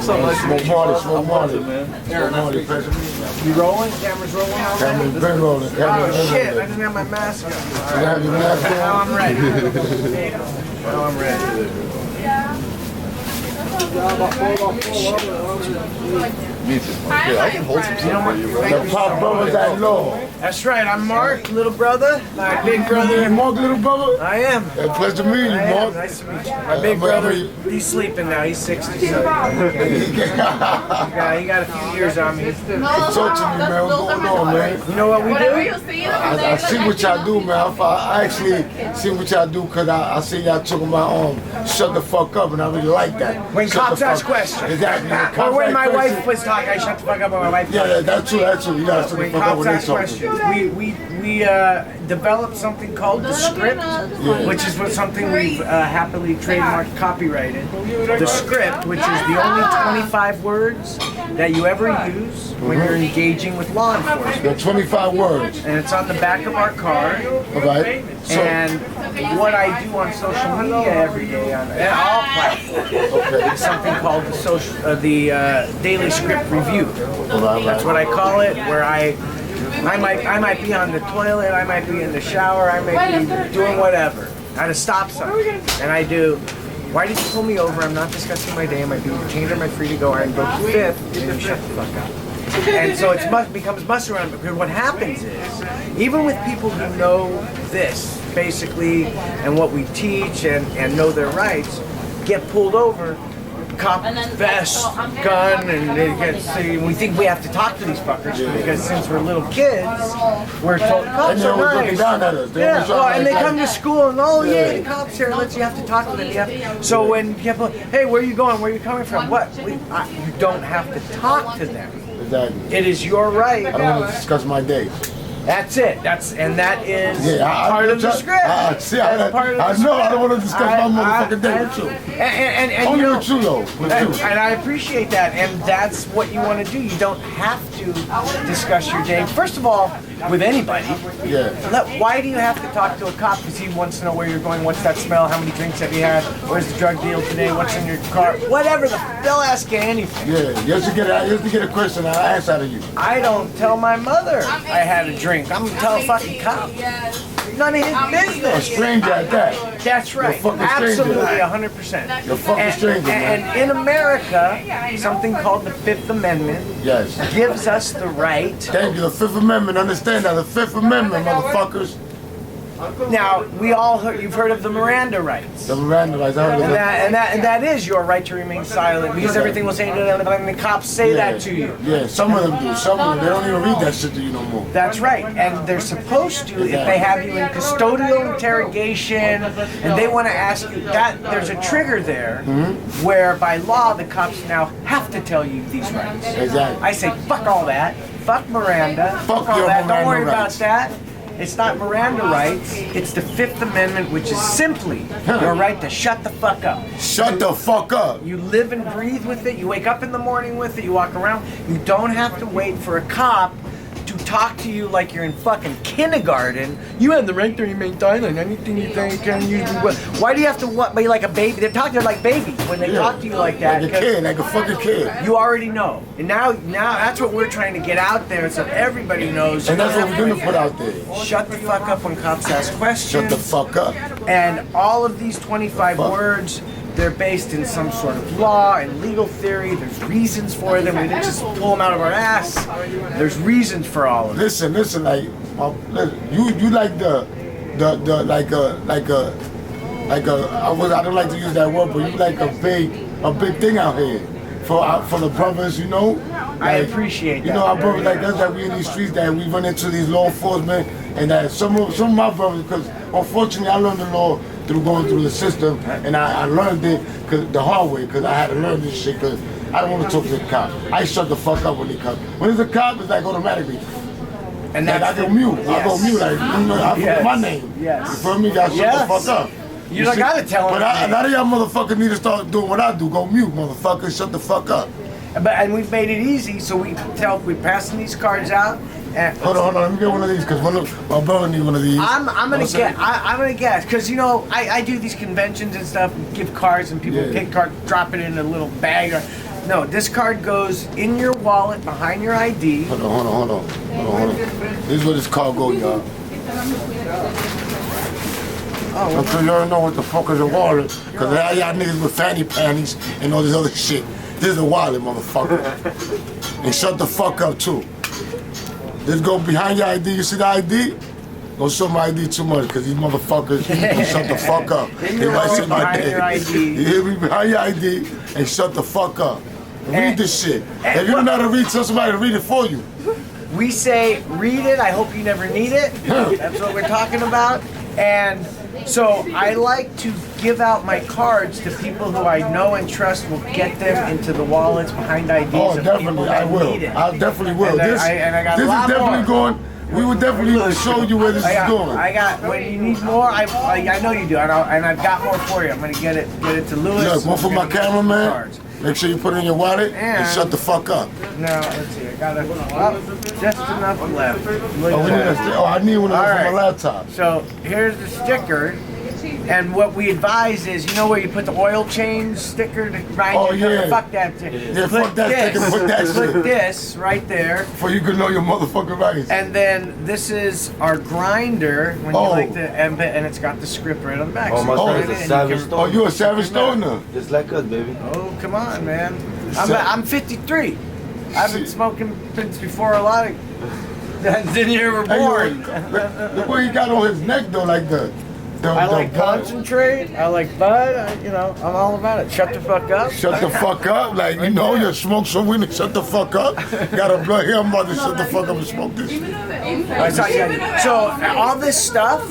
What's up, nice to meet you? Smoke Marley, man. You rolling? Camera's rolling out there? Camera's been rolling. Oh shit, I didn't have my mask on. You have your mask on? Now I'm ready. Now I'm ready. Me too. Yeah, I can hold some stuff for you, bro. The pop brothers at law. That's right, I'm Marc, little brother. My big brother. Mark, little brother? I am. Pleasure to meet you, I am. Mark. Nice to meet you. My big brother, he's sleeping now. He's 60, so he got a few years on me. Talk to me, man. What's going on, man? You know what we do? I see what y'all do, man. I actually see what y'all do because I see y'all talking about shut the fuck up, and I really like that. When Shut cops the ask fuck- questions. Exactly. Or when my wife was talking, I shut the fuck up when my wife was Yeah, that's true. That's true. You gotta shut the When fuck up cops when they ask talk. questions, we developed something called the script, which is something we've happily trademarked, copyrighted. The script, which is the only 25 words that you ever use when you're engaging with law enforcement. The 25 words. And it's on the back of our card. All right. So, And what I do on social media every day on all platforms is something called the daily script review. That's what I call it. Where I might be on the toilet, I might be in the shower, I might be doing whatever at a stop sign, and I do. Why did you pull me over? I'm not discussing my day. Am I being detained or am I free to go? I invoke the fifth, and you shut the fuck up. And so it becomes bust around, because what happens is, even with people who know this, basically, and what we teach and know their rights, get pulled over, cop vest, gun, and we think we have to talk to these fuckers because since we're little kids, we're told cops are nice. Yeah, well, and they come to school and the cops here. You have to talk to them. So when people, hey, where are you going? Where are you coming from? What? You don't have to talk to them. Exactly. It is your right. I don't want to discuss my day. That's it. That is part of the script. I know I don't want to discuss my motherfucking day with you. And only with you though. And I appreciate that. And that's what you want to do. You don't have to discuss your day. First of all, with anybody. Yeah. Why do you have to talk to a cop? Because he wants to know where you're going. What's that smell? How many drinks have you had? Where's the drug deal today? What's in your car? Whatever. They'll ask you anything. Yeah. You have to get a question and I answer out of you. I don't tell my mother I had a drink. I'm gonna tell a fucking cop. None of his business. A stranger at that. That's right. Absolutely, 100%. You're fucking stranger, man. And in America, something called the Fifth Amendment gives us the right. Thank you. The Fifth Amendment. Understand that. The Fifth Amendment, motherfuckers. Now, you've heard of the Miranda rights. The Miranda rights. I heard of and that is your right to remain silent because everything will say and the cops say that to you. Yeah, some of them do. Some of them, they don't even read that shit to you no more. That's right. And they're supposed to if they have you in custodial interrogation and they want to ask you that there's a trigger there where by law the cops now have to tell you these rights. Exactly. I say fuck all that. Fuck Miranda. Fuck all your that. Don't worry Miranda about rights. that. It's not Miranda rights, it's the Fifth Amendment, which is simply your right to shut the fuck up. Shut the fuck up. You live and breathe with it, you wake up in the morning with it, you walk around. You don't have to wait for a cop to talk to you like you're in fucking kindergarten. You have the right to remain silent. Anything you think and you do. Why do you have to be like a baby? They're talking like babies when they talk to you like that. Like a kid, like a fucking kid. You already know. And now that's what we're trying to get out there so everybody knows. And that's what we're gonna put out there. Shut the fuck up when cops ask questions. Shut the fuck up. And all of these 25 words, they're based in some sort of law and legal theory. There's reasons for them. We didn't just pull them out of our ass. There's reasons for all of it. Listen, like you like I don't like to use that word, but you like a big thing out here for the brothers, you know. I appreciate that. You know, our brothers like us that we in these streets that we run into these law enforcement and that some of my brothers, because unfortunately I learned the law through going through the system, and I learned it the hard way because I had to learn this shit because I don't want to talk to the cop. I shut the fuck up when they come. When it's a cop, it's like automatically. And like I go mute. Yes. I go mute like I forget my name. Yes. You feel me? You gotta shut the fuck up. You don't gotta tell them. But none of y'all motherfuckers need to start doing what I do. Go mute, motherfuckers. Shut the fuck up. And we've made it easy, so we're passing these cards out. And hold on, let me get one of these because my brother needs one of these. I'm gonna guess because you know I do these conventions and stuff, give cards and people pick cards, drop it in a little bag. No, this card goes in your wallet behind your ID. Hold on. This is where this card go, y'all. Oh, I'm sure you don't know what the fuck is a wallet, because all y'all niggas with fanny panties and all this other shit. This is a wallet, motherfucker. And shut the fuck up, too. This go behind your ID. You see the ID? Don't show my ID too much, because these motherfuckers don't shut the fuck up. They might see my name. You hear me? Behind your ID and shut the fuck up. Read this shit. If you don't know how to read, tell somebody to read it for you. We say, read it, I hope you never need it. That's what we're talking about. And so I like to give out my cards to people who I know and trust will get them into the wallets behind IDs Oh, of definitely, people I that will. need it. I definitely will. And This I got a is lot definitely more. going. We will definitely show you where this is going. I got. When you need more, I know you do, and I've got more for you. I'm gonna get it to Lewis. Look, one for my cameraman. Cards. Make sure you put it in your wallet and shut the fuck up. Now let's see. I got just enough left. Look Oh, at that. I need one of those All for my right. laptop. So here's the sticker. And what we advise is, you know where you put the oil change sticker to grind Oh, your yeah. Fuck that. Yeah, fuck that sticker, put that shit. Put this right there. For you can know your motherfucking rights. And then this is our grinder when you Oh. like to, and it's got the script right on the back. Oh, So my you God, put it it's a in and savage you can- Oh, you a savage stoner? Just like us, baby. Oh, come on, man. So- I'm 53. I've been smoking since before a lot of than you were Hey, yo, born. look what he got on his neck though, like the I like bud. concentrate. I like bud. I'm all about it. Shut the fuck up. Shut the fuck up, like you know you smoke some weed and shut the fuck up. Got a blood here, I'm about to shut the fuck up and smoke this shit. That's all you gotta do. So all this stuff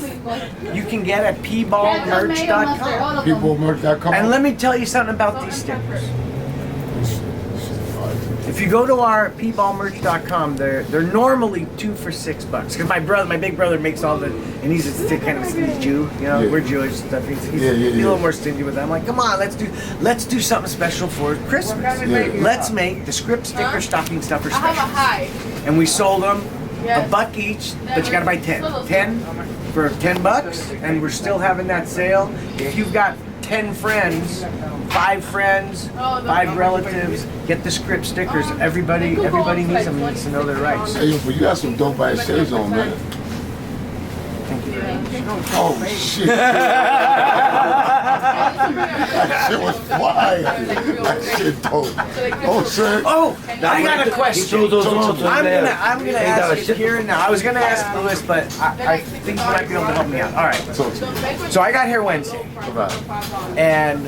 you can get at pballmerch.com. Peoplemerch.com. And let me tell you something about these stickers. If you go to our pballmerch.com, they're normally 2 for $6. Because my big brother makes all the, and he's a kind of a Jew, you know, Yeah. we're Jewish stuff. He's Yeah. a little more stingy with that. I'm like, come on, let's do something special for Christmas. Yeah. Let's make the script sticker stocking stuffer I have a special. high. And we sold them Yes. $1 each, but you gotta buy 10. 10 for $10, and we're still having that sale. If you've got 10 friends, 5 friends, 5 relatives, get the script stickers. Everybody needs them, needs to know their rights. Hey, yo, but you got some dope ass shades on, man. Oh shit. That shit was fire. That shit dope. Oh shit. Oh, I got a question. I'm gonna ask you here now. I was gonna ask Lewis, but I think you might be able to help me out. All right. So I got here Wednesday, and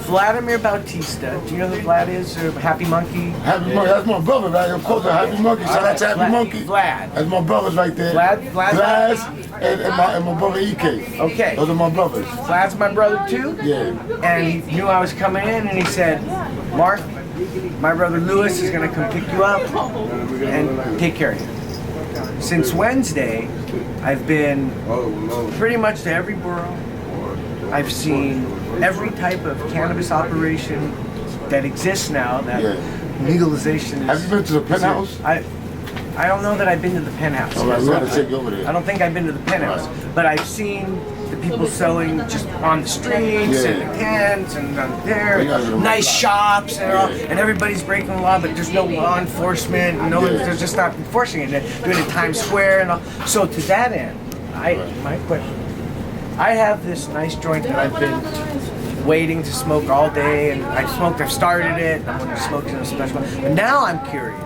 Vladimir Bautista. Do you know who Vlad is? Or Happy Monkey? Happy Monkey, that's my brother, right? Of course, Happy Monkey. Shout out to Happy Monkey. Vlad. That's my brothers right there. Vlad's and my brother EK. Okay. Those are my brothers. Vlad's my brother too. Yeah. And he knew I was coming in, and he said, Mark, my brother Lewis is going to come pick you up and take care of you. Since Wednesday, I've been pretty much to every borough. I've seen every type of cannabis operation that exists now, that legalization is. Have you been to the penthouse? I don't know that I've been to the penthouse. All right, we gotta take you over there. I don't think I've been to the penthouse, but I've seen the people selling just on the streets and the tents and there, nice shops and all, and everybody's breaking the law, but there's no law enforcement. They're just not enforcing it. They're doing it in Times Square and all. So to that end, my question: I have this nice joint that I've been waiting to smoke all day, and I've started it. I'm going to smoke it in a special. But now I'm curious.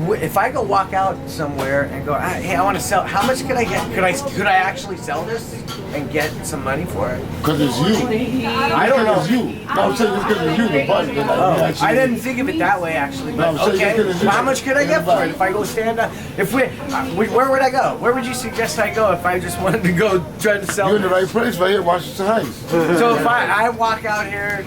If I go walk out somewhere and go, hey, I want to sell. How much could I get? Could I actually sell this and get some money for it? Because it's you. I don't know. It's you. No, I'm saying it's because it's you, the budget. I didn't think of it that way actually. But No, I'm saying okay, it's how much could I get for it if I go stand up? Where would I go? Where would you suggest I go if I just wanted to go try to sell? You're in the right place right here, Washington Heights. So if I walk out here,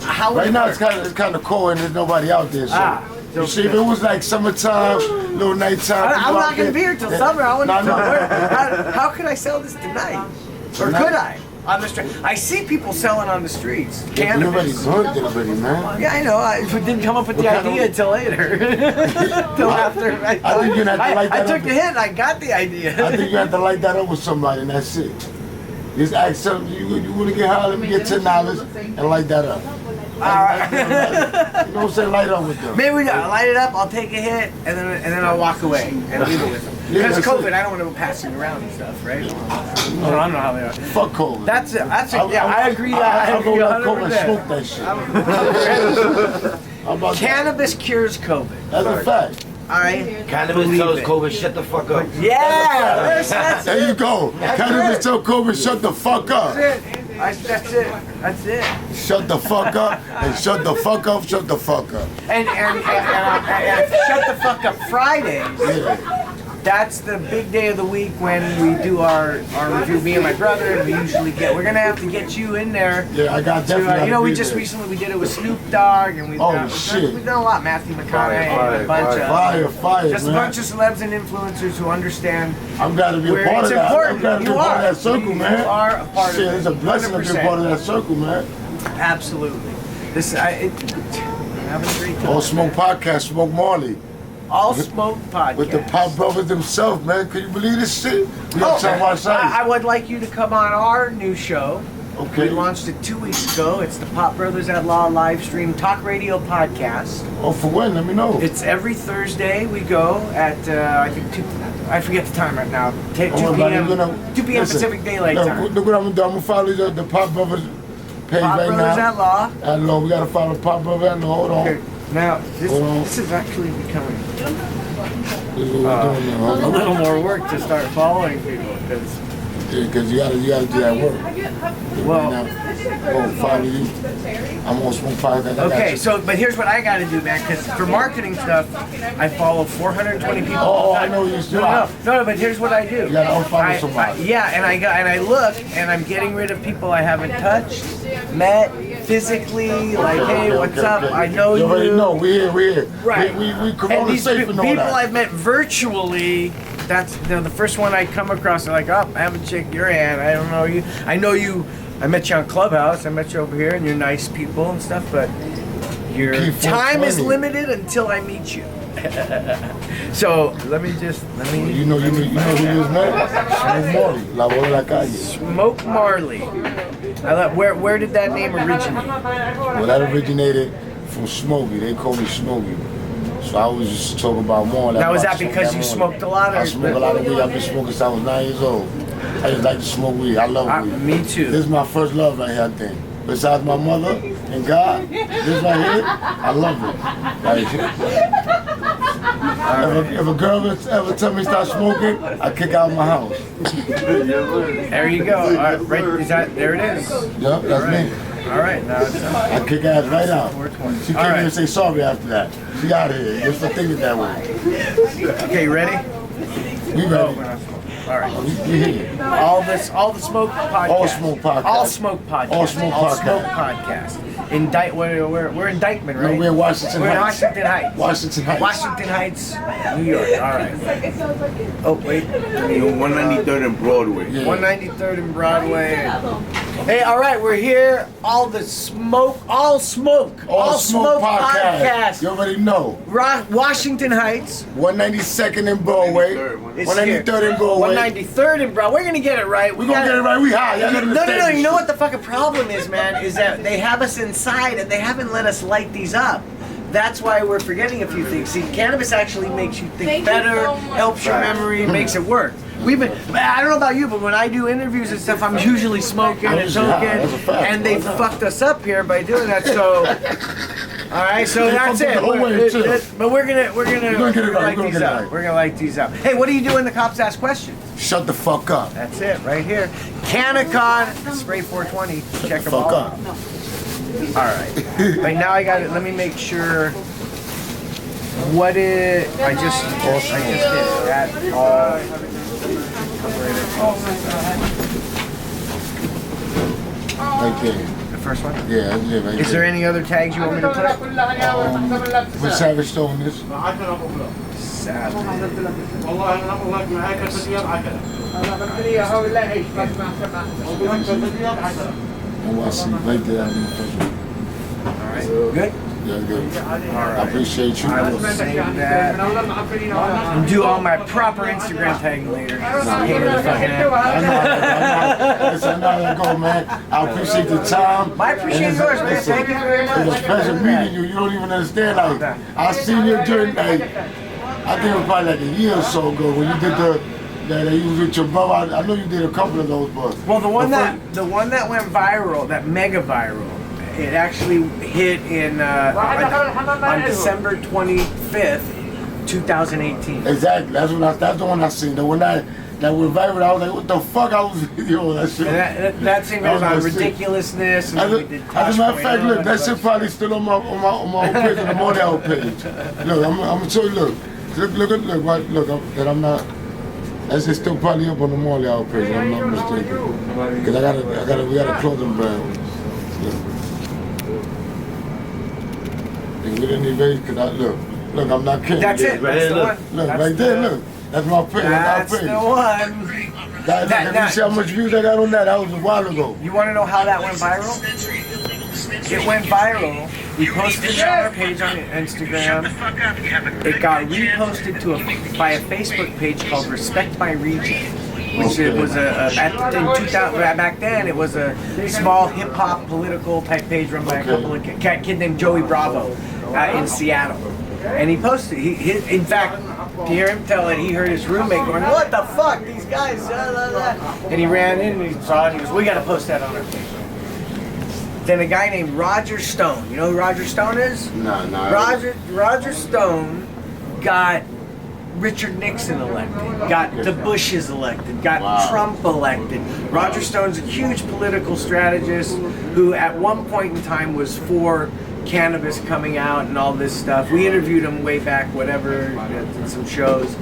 how would Right it now work? it's kind of cold and there's nobody out there. So. You see, if it was like summertime, little nighttime. I'm not going to be here till summer. I want to No. how could I sell this tonight? Or could I? On the street. I see people selling on the streets. You're already Cannabis. burnt it already, man. Yeah, I know. I didn't come up with the What kind idea of- until later. Till after. I think you're gonna have to light I that took up. the hit and I got the idea. I think you have to light that up with somebody and that's it. Just ask something, you want to get high, let me get $10 and light that up. You don't say light up with them. Maybe we got light it up. I'll take a hit, and then I'll walk away and leave it with them. Yeah, Because that's COVID, it. I don't want to go passing around and stuff, right? I don't know how they are. Fuck COVID. That's it. Yeah, I agree. I I'll go agree like COVID and 100%. smoke that shit. How about that? Cannabis cures COVID. That's a fact. I Cannabis believe tells it. COVID, shut the fuck up. Yeah, that's There you go. Cannabis tell COVID, shut the fuck up. it. That's it. That's it. Shut the fuck up and shut the fuck up, shut the fuck up. And shut the fuck up Fridays. Yeah. That's the big day of the week when we do our review. Me and my brother, and we're gonna have to get you in there. Yeah, I got definitely. You know, we just recently we did it with Snoop Dogg, and we've shit. done a lot. Matthew McConaughey, and a bunch of Fire, just a man. bunch of celebs and influencers who understand. I'm glad to be a where part it's of that. important. I'm glad to be You a part are. of that circle, man. You are a part Shit, of it. it's a blessing to be a 100%. part of that circle, man. Absolutely. Having a great time. All Smoke Podcast, Smoke Marley. All Smoke Podcast. With the Pop Brothers themselves, man. Can you believe this shit? We got some of our sides. I would like you to come on our new show. Okay. We launched it 2 weeks ago. It's the Pop Brothers at Law live stream talk radio podcast. Oh, for when? Let me know. It's every Thursday. We go at I think 2. I forget the time right now. 2 p.m. 2 p.m. Pacific Daylight Time. Look what I'm doing. I'm gonna follow the Pop Brothers page Pop right Brothers now. at Law. At Law. We gotta follow Pop Brothers at Law. Hold on. Okay. Now Hold on. this is actually becoming This is what we're doing now. Hold a on. little more work to start following people because. Because you gotta do that work. Well- Oh, follow you. I'm on Smoke Podcast. Okay, so but here's what I got to do, man. Because for marketing stuff, I follow 420 people. Oh, I know you do. No, but here's what I do. You gotta unfollow somebody. Yeah, and I look, and I'm getting rid of people I haven't touched, met physically. Like, hey, what's up? I know you. You already know. We're here. Right. We And Corona these safe and all people that. I've met virtually. That's the first one I come across. They're like, oh, I haven't checked your hand. I don't know you. I know you. I met you on Clubhouse. I met you over here, and you're nice people and stuff. But your Keep time is 420. limited until I meet you. So let me. You know who is, man? Smoke Marley, LaVozDe De La Calle. Smoke Marley. Where did that name originate? Well, that originated from Smokey. They call me Smokey. So I was just talking about more. Now, is that because you smoked a lot? I smoke a lot of weed. I've been smoking since I was 9 years old. I just like to smoke weed. I love weed. Me too. This is my first love right here, I think. Besides my mother and God, this right here, I love it. Like, if a girl ever tell me stop smoking, I kick out of my house. There you go. All right, there it is. Yup, that's me. All right, now it's I kick ass right out. 420. She All can't right. even say sorry after that. She out of here just for thinking that way. Okay, you ready? We Oh, ready. we're not smoking. All right. We here. All the smoke podcast. All Smoke Podcast. All Smoke podcast. All Smoke All Podcast. Smoke podcast. We're in Dykeman, No, right? we're in Washington We're in Heights. Washington Heights. Washington Heights. Washington Heights, New York. All right. Oh wait. 193rd and Broadway. Yeah. 193rd and Broadway. Hey, all right, we're here. All Smoke podcast. You already know. Washington Heights. 192nd and Broadway. Is 193rd and Broadway. 193rd and Broadway. We're gonna get it right. We're gonna get it right. We high. Y'all gotta No. understand You this know shit. what the fucking problem is, man? Is that they have us inside and they haven't let us light these up. That's why we're forgetting a few things. See, cannabis actually makes you think better, helps your memory, makes it work. I don't know about you, but when I do interviews and stuff, I'm usually smoking and That's a toking, fact. and they fucked us up here by doing that. So, all right, so They that's fucked it. up the whole way, too. But we're gonna get it right. We're gonna light get it these up. right. We're gonna light these up. Hey, what do you do when the cops ask questions? Shut the fuck up. That's it, right here. Canicon, spray 420. Check them Fuck all. up. All right. Right now I got it. Let me make sure. What it? I just did that all. Right there. The first one. Yeah, that's it right Is there any other tags you want me to put? What Savage Stone is? Oh, I see. Right there. All right. Good. That's good. I appreciate you. I will save that and do all my proper Instagram tagging later. Pain in the fucking ass. I know how that go, man. I appreciate the time. I appreciate yours, man. Thank you very much. It was a pleasure meeting you. You don't even understand. Like, I seen you during, like, I think it was probably like a year or so ago when you did that you was with your brother. I know you did a couple of those, but well, the one that went viral, that mega viral, it actually hit in on December 25th, 2018. Exactly. That's the one I seen. The one that went viral. I was like, what the fuck? I was yo that shit. And that thing goes on ridiculousness. And As a matter of fact, look, that shit probably still on my page, on the Model page. Look, I'm gonna show you. Look, that I'm not. That's just still probably up on the Marley out page. I'm not mistaken. Because we got a clothing brand. And we didn't even, look, I'm not kidding. That's it. That's the one. Look, right there, look. That's my page. That's the one. You see how much views I got on that? That was a while ago. You want to know how that went viral? It went viral. We posted it on our page on Instagram. It got reposted by a Facebook page called Respect My Region, which it was back then it was a small hip hop political type page run by a kid named Joey Bravo in Seattle. And he posted. In fact, to hear him tell it, he heard his roommate going, "What the fuck, these guys?" And he ran in and he saw it. And he goes, "We got to post that on our page." Then a guy named Roger Stone. You know who Roger Stone is? No. Roger Stone got Richard Nixon elected, got the Bushes elected, got Trump elected. Roger Stone's a huge political strategist who at one point in time was for cannabis coming out and all this stuff. We interviewed him way back, whatever, did some shows.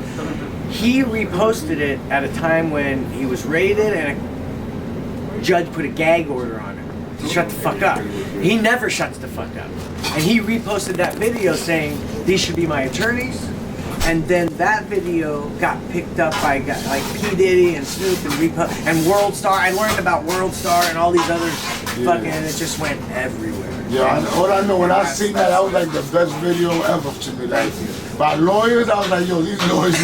He reposted it at a time when he was raided and a judge put a gag order on him. Shut the fuck up. He never shuts the fuck up. And he reposted that video saying, "These should be my attorneys." And then that video got picked up by guys like P. Diddy and Snoop and World Star. I learned about World Star and all these other fucking, and it just went everywhere. Yeah, all I know, when I seen that was like the best video ever to me. Like, by lawyers, I was like, yo, these lawyers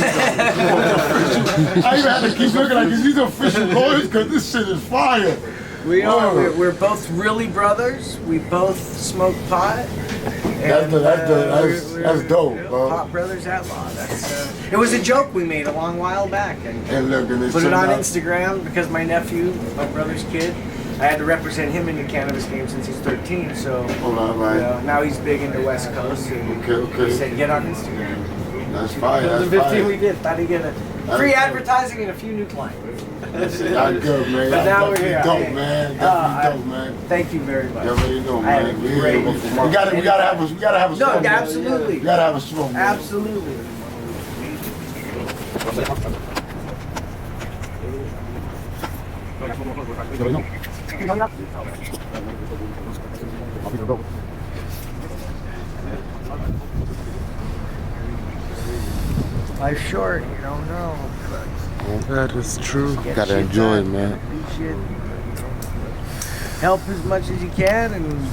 I even had to keep looking like, is these official lawyers? Because this shit is fire. We are. We're both really brothers. We both smoke pot. That's dope, bro. Pot Brothers at Law. It was a joke we made a long while back, and put it on Instagram because my nephew, my brother's kid, I had to represent him in the cannabis game since he's 13. So now he's big in the West Coast, and he said, "Get on Instagram." That's fire. That's 15 we did. Thought he'd get a free advertising and a few new clients. That's good, man. But now we're here. Dope, man. Definitely dope, man. Thank you very much. You already know, man. We gotta have a smoke. No, absolutely. We gotta have a smoke. Man. Absolutely. Life's short, you don't know. That is true. Gotta enjoy it, man. Help as much as you can and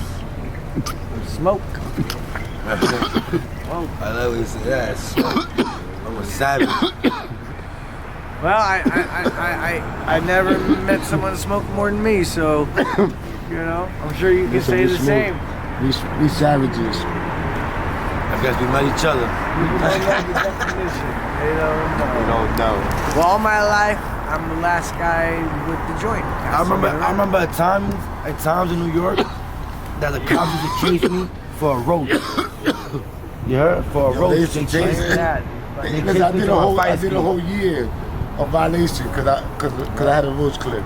smoke. I always say that. I'm a savage. Well, I never met someone to smoke more than me, so you know, I'm sure you can say the same. We savages. I guess we met each other. They don't know. Well, all my life, I'm the last guy with the joint. I remember at times in New York that the cops used to chase me for a roach. You heard? For a roach. They used to chase me. I did a whole year of violation because I had a roach clip.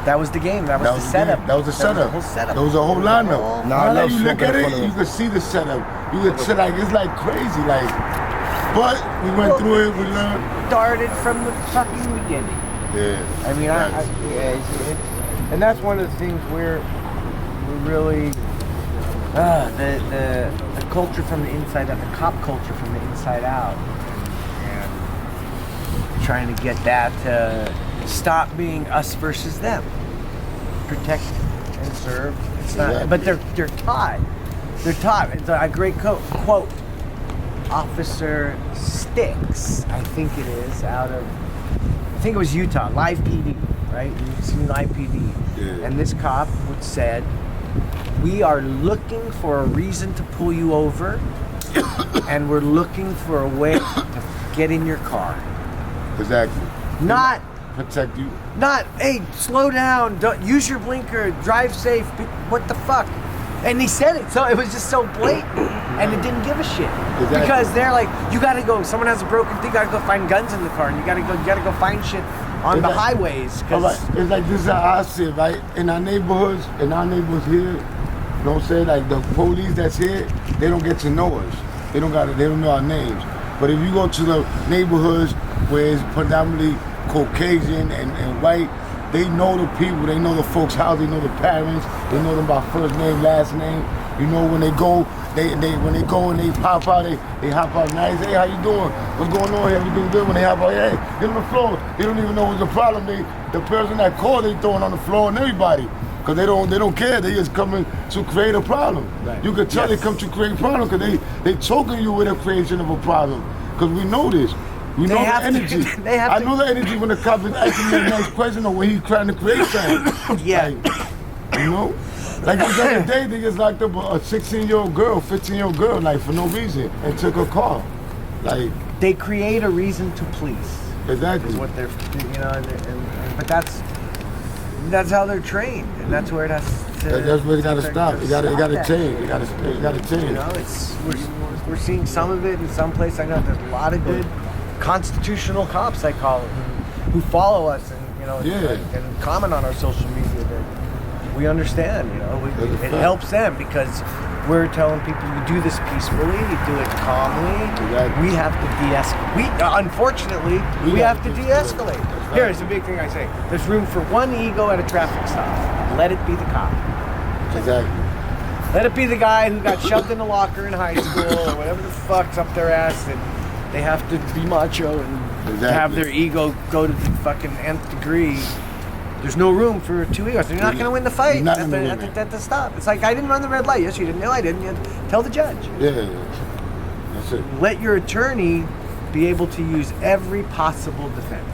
That was the game. That was the setup. That was the setup. There was a whole lineup. Now you look at it, you can see the setup. You can see it's like crazy, like. But we went through it. We learned. Started from the fucking beginning. Yeah. I mean, and that's one of the things we're really the culture from the inside out, the cop culture from the inside out, and trying to get that to stop being us versus them. Protect and serve. It's not, but they're taught They're taught. It's a great quote. Officer Sticks, I think it is, I think it was Utah, Live PD, right? You've seen Live PD. Yeah. And this cop would said, we are looking for a reason to pull you over, and we're looking for a way to get in your car. Exactly. Not protect you. Not, hey, slow down, don't use your blinker, drive safe, what the fuck? And he said it, so it was just so blatant, and it didn't give a shit. Exactly. Because they're like, you gotta go, someone has a broken thing, you gotta go find guns in the car, and you gotta go find shit on the highways. Right. It's like this is how I see it, right? In our neighborhoods here, you know what I'm saying? Like the police that's here, they don't get to know us. They don't know our names. But if you go to the neighborhoods where it's predominantly Caucasian and white, they know the people, they know the folks' house, they know the parents, they know them by first name, last name. You know, when they go, when they go and they pop out, they hop out nice. Hey, how you doing? What's going on here? Everything good? When they hop out, hey, get on the floor. They don't even know what's the problem. The person that called, they throwing on the floor and everybody. Because they don't care. They just coming to create a problem. Right. You can tell they come to create a problem because they choking you with a creation of a problem. Because we know this. We know the energy. I know the energy when the cop is asking me the next question or when he's trying to create something. Yeah. Like, you know? Like the other day, they just locked up a 16-year-old girl, 15-year-old girl, like for no reason, and took her car. Like they create a reason to police. Exactly. Is what they're, you know, but that's how they're trained, and that's where it has to. That's where it got to stop. It got to change. It got to change. You know, we're seeing some of it in some places. I know there's a lot of good constitutional cops, I call it, who follow us and and comment on our social media. That we understand. You know, it helps them because we're telling people you do this peacefully, you do it calmly. Exactly. We have to de-escalate. Unfortunately, we have to de-escalate. Here's the big thing I say: there's room for one ego at a traffic stop. Let it be the cop. Exactly. Let it be the guy who got shoved in a locker in high school or whatever the fuck's up their ass, and they have to be macho and have their ego go to the fucking nth degree. There's no room for two egos. You're not going to win the fight at the stop. It's like, I didn't run the red light. Yes, you didn't. No, I didn't. You tell the judge. Yeah. That's it. Let your attorney be able to use every possible defense.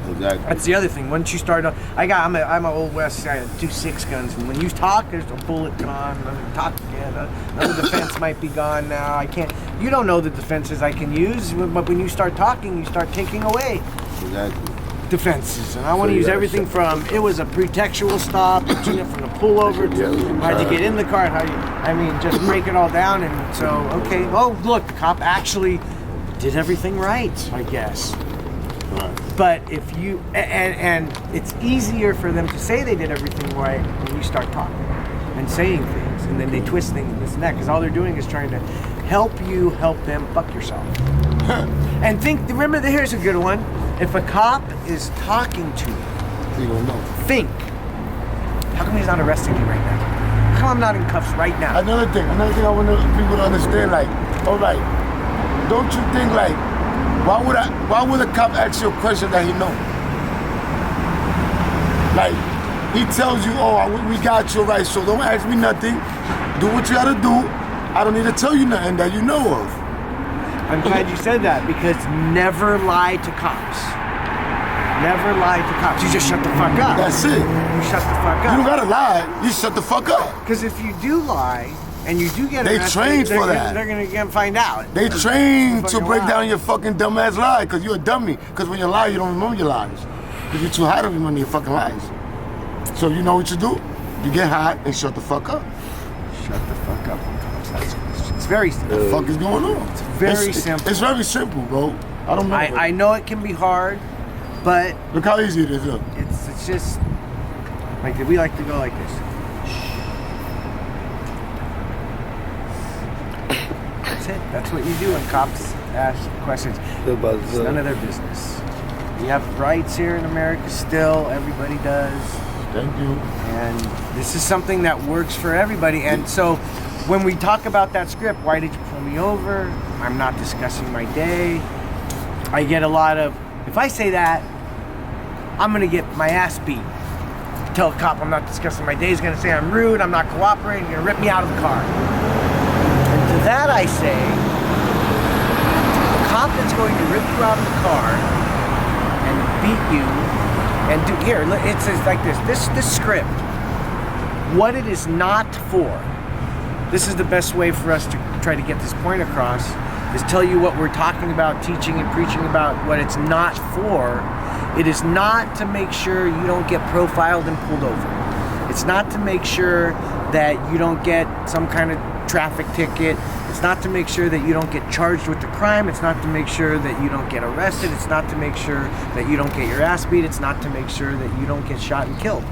Exactly. That's the other thing. Once you start, I'm an old West guy. I do 6 guns, and when you talk, there's a bullet gone. Talk again. Another defense might be gone now. I can't. You don't know the defenses I can use, but when you start talking, you start taking away. Exactly. Defenses, and I want to use everything from it was a pretextual stop, from the pullover to how'd you get in the car, just break it all down. And so, okay, oh look, the cop actually did everything right, I guess. But if you and it's easier for them to say they did everything right when you start talking and saying things, and then they twist things and this and that, because all they're doing is trying to help you help them fuck yourself. And remember, here's a good one. If a cop is talking to you, think, how come he's not arresting me right now? How come I'm not in cuffs right now? Another thing I want people to understand, like, all right, don't you think, like, why would a cop ask you a question that he knows? Like, he tells you, we got you, right, so don't ask me nothing. Do what you gotta do. I don't need to tell you nothing that you know of. I'm glad you said that, because never lie to cops. Never lie to cops. You just shut the fuck up. That's it. You shut the fuck up. You don't gotta lie. You shut the fuck up. Because if you do lie and you do get arrested, trained for that. They're gonna find out. They trained to break down your fucking dumbass lie, because you're a dummy. Because when you lie, you don't remember your lies. Because you're too high to remember your fucking lies. So you know what you do? You get high and shut the fuck up. Shut the fuck up. It's very simple. What the fuck is going on? It's very simple. It's very simple, bro. I don't know. I know it can be hard, but look how easy it is. Look. It's just like we like to go like this. That's it. That's what you do when cops ask questions. It's none of their business. We have rights here in America still. Everybody does. Thank you. And this is something that works for everybody. And so when we talk about that script, why did you pull me over? I'm not discussing my day. I get a lot of, if I say that, I'm gonna get my ass beat. Tell a cop I'm not discussing my day, he's gonna say I'm rude, I'm not cooperating, he's gonna rip me out of the car. that I say, the cop that's going to rip you out of the car and beat you and do, here, it says like this script, what it is not for. This is the best way for us to try to get this point across, is tell you what we're talking about, teaching and preaching about, what it's not for. It is not to make sure you don't get profiled and pulled over. It's not to make sure that you don't get some kind of traffic ticket. It's not to make sure that you don't get charged with the crime. It's not to make sure that you don't get arrested. It's not to make sure that you don't get your ass beat. It's not to make sure that you don't get shot and killed.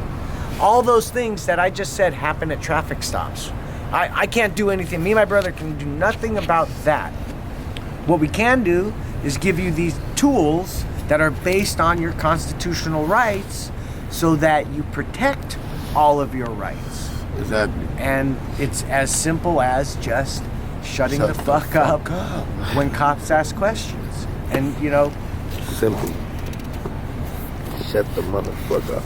All those things that I just said happen at traffic stops. I can't do anything. Me and my brother can do nothing about that. What we can do is give you these tools that are based on your constitutional rights so that you protect all of your rights. Exactly. And it's as simple as just shutting the fuck up when cops ask questions. And, you know... Simple. Shut the motherfucker up.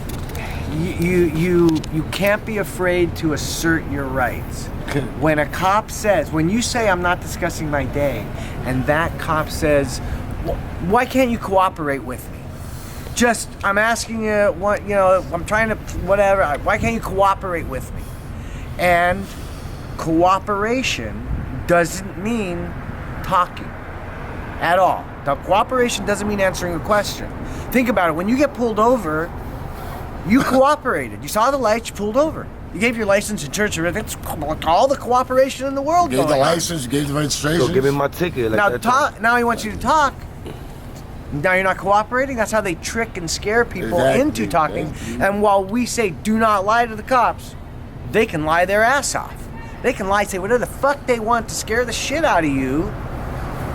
You can't be afraid to assert your rights. When a cop says, when you say I'm not discussing my day, and that cop says, why can't you cooperate with me? Just, I'm asking you, what, you know, I'm trying to, whatever, why can't you cooperate with me? And cooperation doesn't mean talking at all. Now, cooperation doesn't mean answering a question. Think about it, when you get pulled over, you cooperated. You saw the lights, you pulled over. You gave your license, insurance, everything. It's all the cooperation in the world. You gave the license, you gave the registration. Go give me my ticket. Like now he wants you to talk. Now you're not cooperating. That's how they trick and scare people into talking. And while we say do not lie to the cops, they can lie their ass off. They can lie, say whatever the fuck they want to scare the shit out of you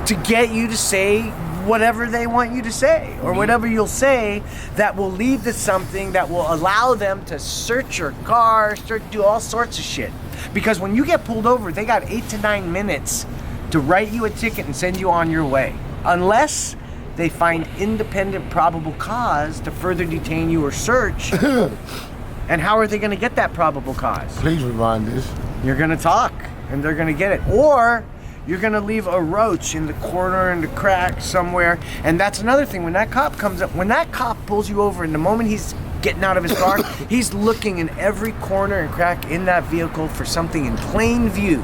to get you to say whatever they want you to say, or whatever you'll say that will lead to something that will allow them to search your car, do all sorts of shit. Because when you get pulled over, they got 8 to 9 minutes to write you a ticket and send you on your way. Unless they find independent probable cause to further detain you or search. And how are they going to get that probable cause? Please rewind this. You're going to talk, and they're going to get it. Or you're going to leave a roach in the corner, in the crack somewhere. And that's another thing. When that cop comes up, when that cop pulls you over, and the moment he's getting out of his car, he's looking in every corner and crack in that vehicle for something in plain view.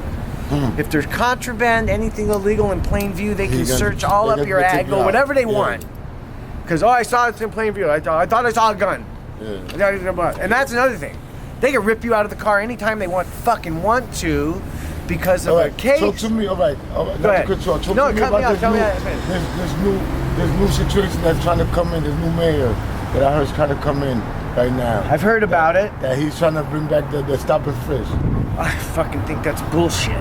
If there's contraband, anything illegal in plain view, they can search all up your ad, go whatever they want. Because, I saw it in plain view. I thought I saw a gun. And that's another thing. They can rip you out of the car anytime they want to because of a case. Talk to me, all right. Go ahead. Talk to me about this new situation that's trying to come in, this new mayor that I heard is trying to come in right now. I've heard about it. That he's trying to bring back the stop and frisk. I fucking think that's bullshit.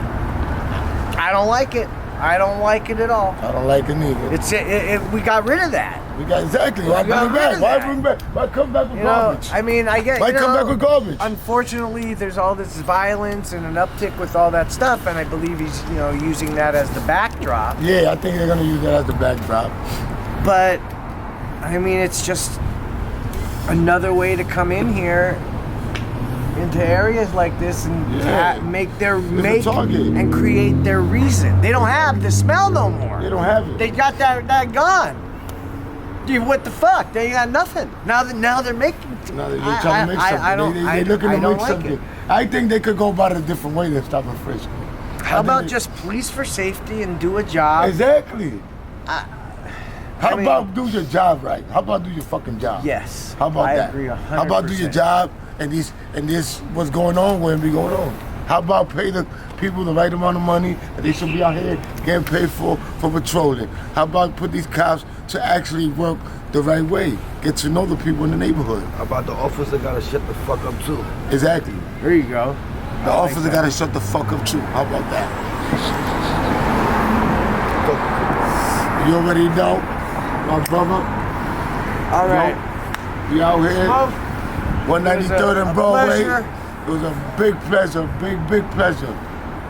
I don't like it. I don't like it at all. I don't like it neither. We got rid of that. We got exactly. Why bring it back? Why bring back? Why come back with garbage? I mean, I get. Why come back with garbage? Unfortunately, there's all this violence and an uptick with all that stuff, and I believe he's, using that as the backdrop. Yeah, I think they're gonna use that as the backdrop. But, I mean, it's just another way to come in here into areas like this and make and create their reason. They don't have the smell no more. They don't have it. They got that gone. Dude, what the fuck? They got nothing. Now they're making. Now they're trying to make something. They're looking to make something. I think they could go about it a different way than stop and frisk. How about just police for safety and do a job? Exactly. How about do your job right? How about do your fucking job? Yes. How about that? I agree 100%. How about do your job and this what's going on wouldn't be going on? How about pay the people the right amount of money that they should be out here getting paid for patrolling? How about put these cops to actually work the right way? Get to know the people in the neighborhood. How about the officer gotta shut the fuck up too? Exactly. There you go. The officer gotta shut the fuck up too. How about that? You already know, my brother. All right. We out here, 193rd and Broadway. Pleasure. It was a big pleasure, big pleasure.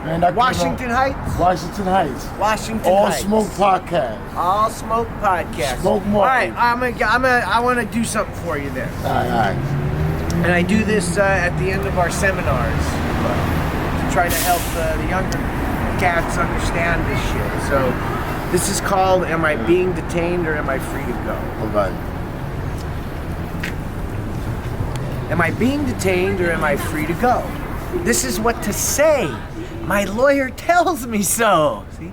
Man, Washington Heights? Washington Heights. Washington Heights. Smoke Podcast. AllSmokepodcast. Smoke more. All right, I want to do something for you there. All right. And I do this at the end of our seminars to try to help the younger cats understand this shit. So this is called, am I being detained or am I free to go? Okay. Am I being detained or am I free to go? This is what to say. My lawyer tells me so. See?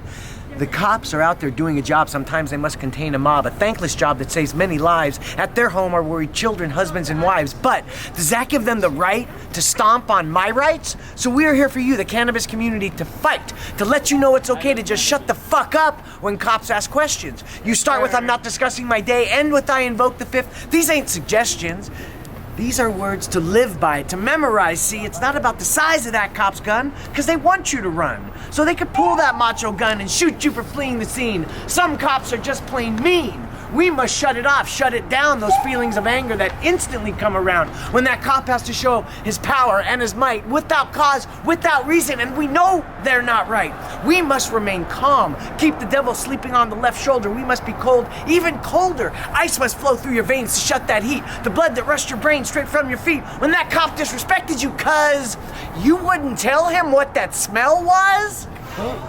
The cops are out there doing a job. Sometimes they must contain a mob, a thankless job that saves many lives. At their home are worried children, husbands, and wives. But does that give them the right to stomp on my rights? So we are here for you, the cannabis community, to fight, to let you know it's okay to just shut the fuck up when cops ask questions. You start with, I'm not discussing my day, end with, I invoke the fifth. These ain't suggestions. These are words to live by, to memorize. See, it's not about the size of that cop's gun, because they want you to run. So they could pull that macho gun and shoot you for fleeing the scene. Some cops are just plain mean. We must shut it off, shut it down, those feelings of anger that instantly come around when that cop has to show his power and his might without cause, without reason, and we know they're not right. We must remain calm, keep the devil sleeping on the left shoulder. We must be cold, even colder. Ice must flow through your veins to shut that heat, the blood that rushed your brain straight from your feet when that cop disrespected you, cause you wouldn't tell him what that smell was?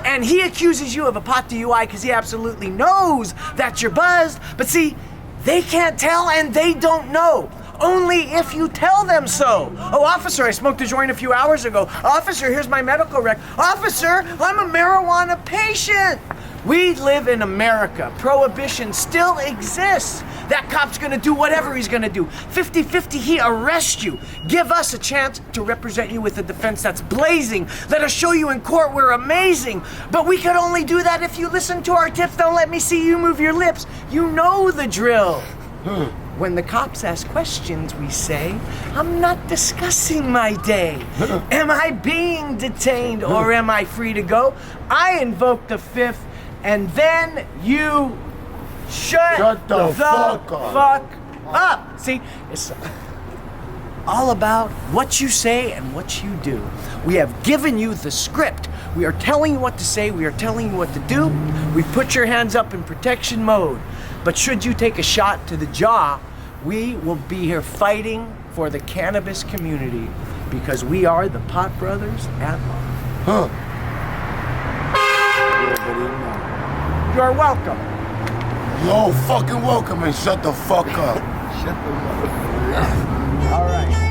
And he accuses you of a pot DUI because he absolutely knows that you're buzzed. But see, they can't tell and they don't know. Only if you tell them so. Oh, officer, I smoked a joint a few hours ago. Officer, here's my medical rec. Officer, I'm a marijuana patient. We live in America. Prohibition still exists. That cop's gonna do whatever he's gonna do. 50-50, he arrests you. Give us a chance to represent you with a defense that's blazing. Let us show you in court we're amazing. But we could only do that if you listen to our tips. Don't let me see you move your lips. You know the drill. When the cops ask questions, we say, I'm not discussing my day. Am I being detained or am I free to go? I invoke the fifth, and then you shut the fuck up. See, it's all about what you say and what you do. We have given you the script. We are telling you what to say. We are telling you what to do. We put your hands up in protection mode. But should you take a shot to the jaw, we will be here fighting for the cannabis community because we are the Pot Brothers at law. You're welcome. Yo, fucking welcome and shut the fuck up. All right.